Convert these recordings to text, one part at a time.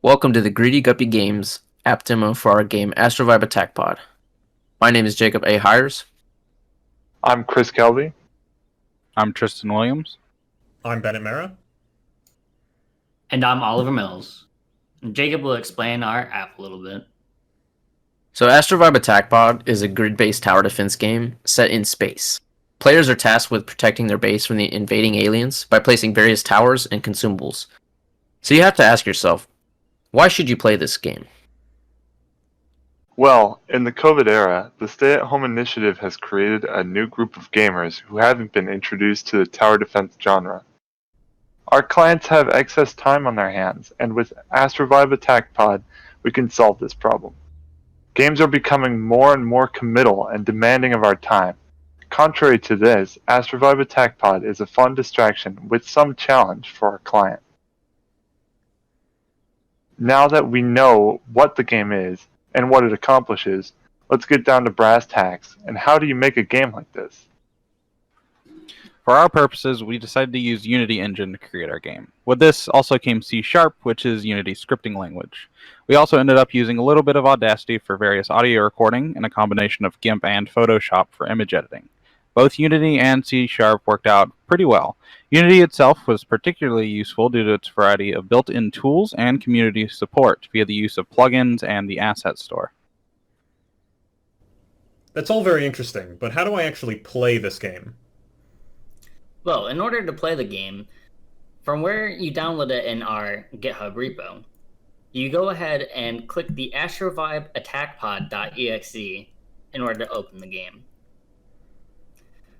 Welcome to the Greedy Guppy Games app demo for our game Astrovibe Attackpod. My name is Jacob A. Hires. I'm Chris Kelby. I'm Tristan Williams. I'm Bennett Mara. And I'm Oliver Mills. And Jacob will explain our app a little bit. So Astrovibe Attackpod is a grid-based tower defense game set in space. Players are tasked with protecting their base from the invading aliens by placing various towers and consumables. So you have to ask yourself, why should you play this game? Well, in the COVID era, the Stay-at-Home Initiative has created a new group of gamers who haven't been introduced to the tower defense genre. Our clients have excess time on their hands, and with Astrovibe Attackpod, we can solve this problem. Games are becoming more and more committal and demanding of our time. Contrary to this, Astrovibe Attackpod is a fun distraction with some challenge for our client. Now that we know what the game is and what it accomplishes, let's get down to brass tacks. And how do you make a game like this? For our purposes, we decided to use Unity engine to create our game. With this also came C#, which is Unity's scripting language. We also ended up using a little bit of Audacity for various audio recording and a combination of GIMP and Photoshop for image editing. Both Unity and C# worked out pretty well. Unity itself was particularly useful due to its variety of built-in tools and community support via the use of plugins and the asset store. That's all very interesting, but how do I actually play this game? Well, in order to play the game, from where you download it in our GitHub repo, you go ahead and click the Astrovibe Attackpod.exe in order to open the game.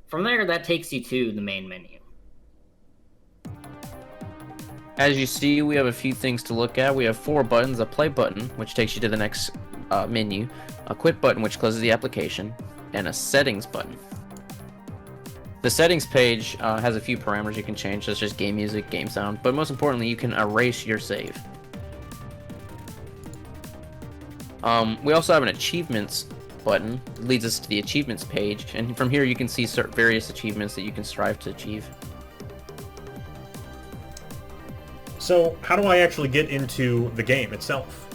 From there, that takes you to the main menu. As you see, we have a few things to look at. We have 4 buttons: a play button, which takes you to the next menu, a quit button, which closes the application, and a settings button. The settings page has a few parameters you can change, such as game music, game sound, but most importantly, you can erase your save. We also have an achievements button. It leads us to the achievements page, and from here you can see various achievements that you can strive to achieve. So, how do I actually get into the game itself?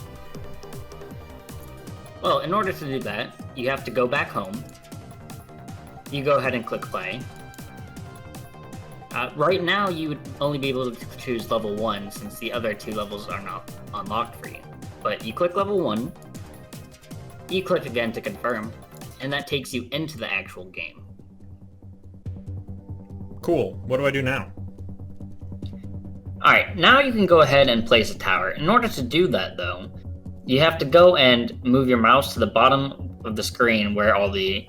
Well, in order to do that, you have to go back home. You go ahead and click play. Right now, you would only be able to choose level 1 since the other 2 levels are not unlocked for you. But you click level 1, you click again to confirm, and that takes you into the actual game. Cool. What do I do now? Alright, now you can go ahead and place a tower. In order to do that, though, you have to go and move your mouse to the bottom of the screen where all the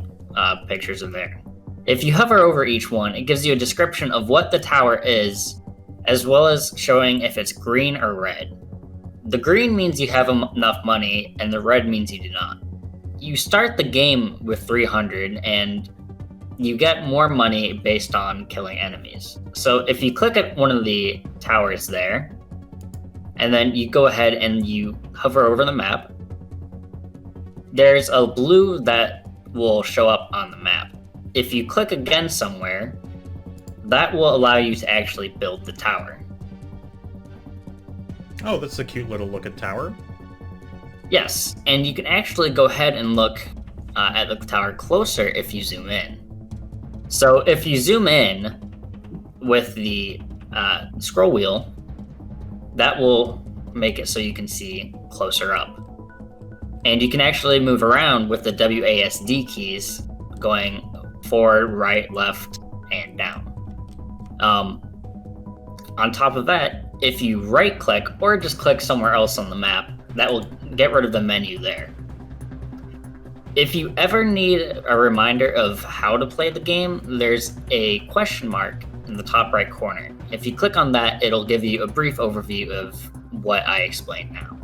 pictures are there. If you hover over each one, it gives you a description of what the tower is, as well as showing if it's green or red. The green means you have enough money, and the red means you do not. You start the game with 300, and you get more money based on killing enemies. So if you click at one of the towers there, and then you go ahead and you hover over the map, there's a blue that will show up on the map. If you click again somewhere, that will allow you to actually build the tower. Oh, that's a cute little looking tower. Yes, and you can actually go ahead and look at the tower closer if you zoom in. So if you zoom in with the scroll wheel, that will make it so you can see closer up. And you can actually move around with the WASD keys, going forward, right, left, and down. On top of that, if you right click or just click somewhere else on the map, that will get rid of the menu there. If you ever need a reminder of how to play the game, there's a question mark in the top right corner. If you click on that, it'll give you a brief overview of what I explained now.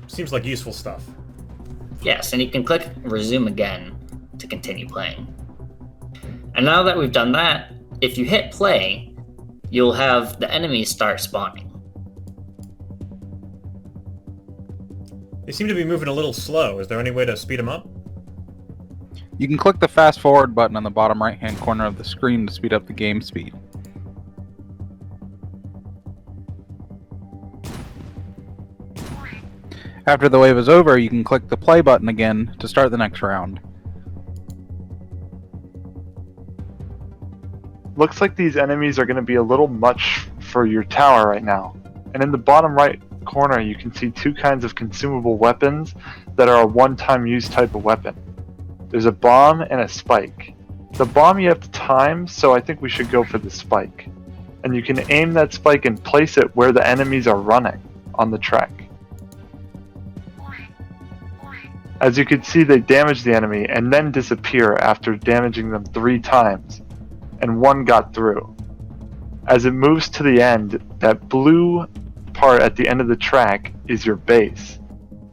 Seems like useful stuff. Yes, and you can click resume again to continue playing. And now that we've done that, if you hit play, you'll have the enemies start spawning. They seem to be moving a little slow. Is there any way to speed them up? You can click the fast forward button on the bottom right hand corner of the screen to speed up the game speed. After the wave is over, you can click the play button again to start the next round. Looks like these enemies are going to be a little much for your tower right now. And in the bottom right corner, you can see two kinds of consumable weapons that are a one-time use type of weapon. There's a bomb and a spike. The bomb you have to time, so I think we should go for the spike. And you can aim that spike and place it where the enemies are running on the track. As you can see, they damage the enemy and then disappear after damaging them 3 times, and 1 got through. As it moves to the end, that blue part at the end of the track is your base.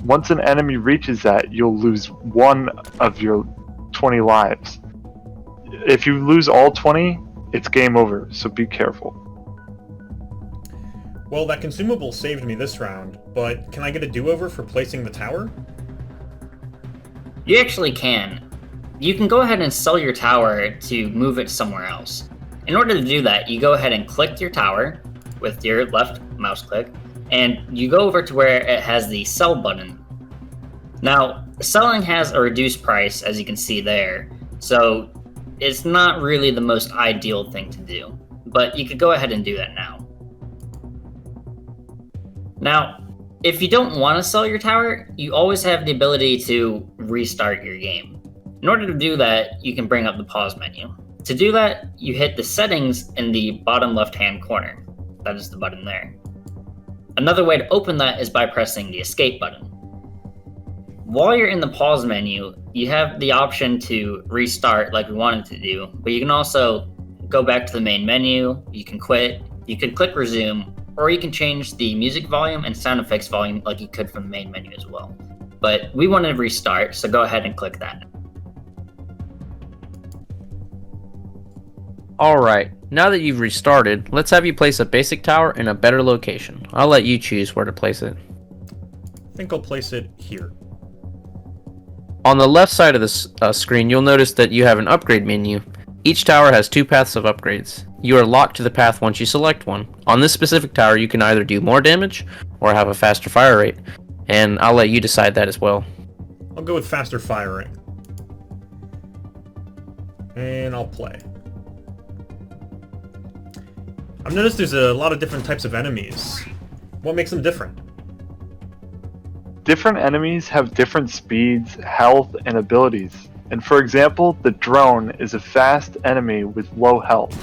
Once an enemy reaches that, you'll lose 1 of your 20 lives. If you lose all 20, it's game over, so be careful. Well, that consumable saved me this round, but can I get a do-over for placing the tower? You actually can. You can go ahead and sell your tower to move it somewhere else. In order to do that, you go ahead and click your tower with your left mouse click, and you go over to where it has the sell button. Now, selling has a reduced price, as you can see there, so it's not really the most ideal thing to do, but you could go ahead and do that now. Now, if you don't want to sell your tower, you always have the ability to restart your game. In order to do that, you can bring up the pause menu. To do that, you hit the settings in the bottom left-hand corner. That is the button there. Another way to open that is by pressing the escape button. While you're in the pause menu, you have the option to restart like we wanted to do, but you can also go back to the main menu, you can quit, you can click resume, or you can change the music volume and sound effects volume like you could from the main menu as well. But we want to restart, so go ahead and click that. Alright, now that you've restarted, let's have you place a basic tower in a better location. I'll let you choose where to place it. I think I'll place it here. On the left side of the screen, you'll notice that you have an upgrade menu. Each tower has 2 paths of upgrades. You are locked to the path once you select one. On this specific tower, you can either do more damage or have a faster fire rate, and I'll let you decide that as well. I'll go with faster firing. And I'll play. I've noticed there's a lot of different types of enemies. What makes them different? Different enemies have different speeds, health, and abilities. And for example, the drone is a fast enemy with low health.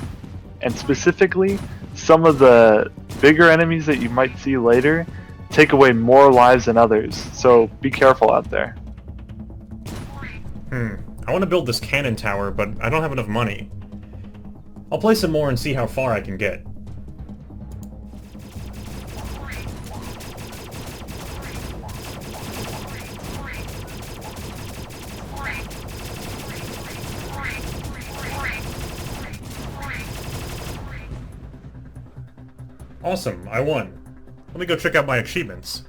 And specifically, some of the bigger enemies that you might see later take away more lives than others, so be careful out there. I want to build this cannon tower, but I don't have enough money. I'll play some more and see how far I can get. Awesome, I won. Let me go check out my achievements.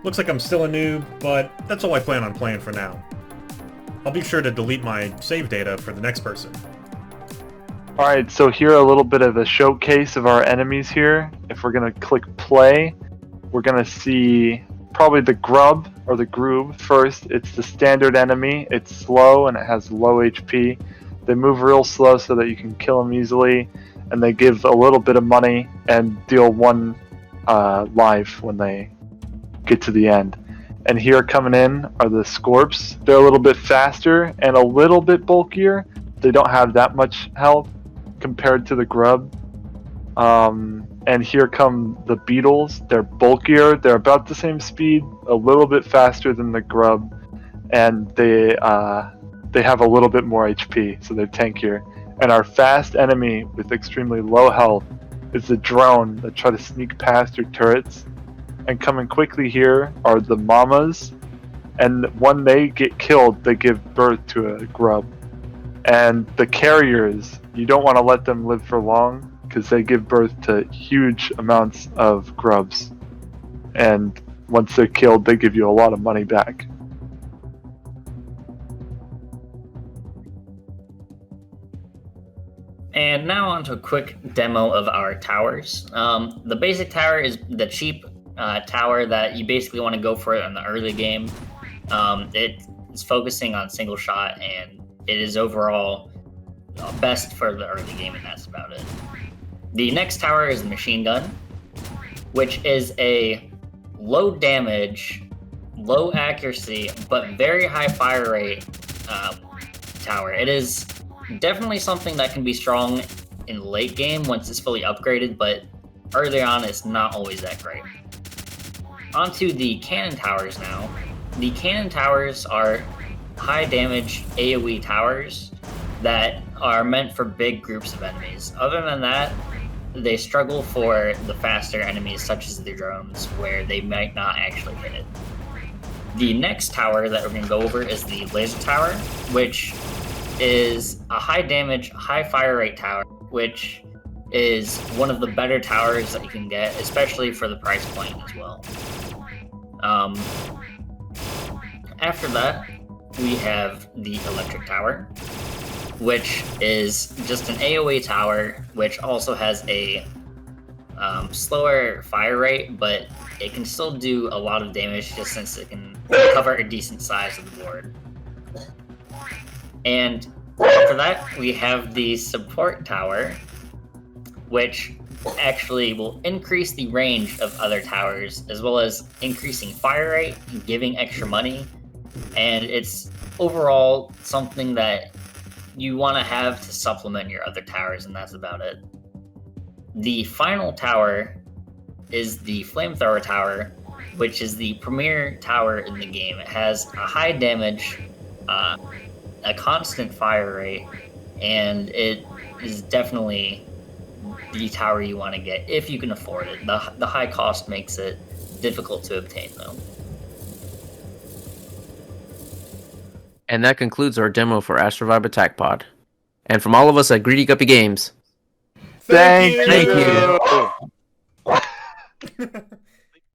Looks like I'm still a noob, but that's all I plan on playing for now. I'll be sure to delete my save data for the next person. Alright, so here a little bit of a showcase of our enemies here. If we're going to click play, we're going to see probably the grub, or the groob first. It's the standard enemy. It's slow and it has low HP. They move real slow so that you can kill them easily, and they give a little bit of money and deal 1 life when they get to the end. And here coming in are the Scorps. They're a little bit faster and a little bit bulkier. They don't have that much health compared to the grub. And here come the Beetles. They're bulkier. They're about the same speed, a little bit faster than the grub, and they have a little bit more HP, so they're tankier. And our fast enemy with extremely low health is the drone that try to sneak past your turrets. And coming quickly here are the mamas, and when they get killed, they give birth to a grub. And the carriers, you don't want to let them live for long, because they give birth to huge amounts of grubs. And once they're killed, they give you a lot of money back. And now on to a quick demo of our towers. The basic tower is the cheap tower that you basically want to go for in the early game. It is focusing on single shot, and it is overall best for the early game, and that's about it. The next tower is the machine gun, which is a low damage, low accuracy, but very high fire rate tower. It is definitely something that can be strong in late game once it's fully upgraded, but early on it's not always that great. Onto the cannon towers now. The cannon towers are high damage AoE towers that are meant for big groups of enemies. Other than that, they struggle for the faster enemies such as the drones, where they might not actually hit it. The next tower that we're going to go over is the laser tower, which is a high damage, high fire rate tower, which is one of the better towers that you can get, especially for the price point as well. After that, we have the electric tower, which is just an AoE tower, which also has a slower fire rate, but it can still do a lot of damage just since it can cover a decent size of the board. And after that, we have the support tower, which actually will increase the range of other towers, as well as increasing fire rate and giving extra money. And it's overall something that you want to have to supplement your other towers, and that's about it. The final tower is the flamethrower tower, which is the premier tower in the game. It has a high damage, a constant fire rate, and it is definitely the tower you want to get if you can afford it. The high cost makes it difficult to obtain, though. And that concludes our demo for Astrovibe Attackpod. And from all of us at Greedy Guppy Games, Thank you. you.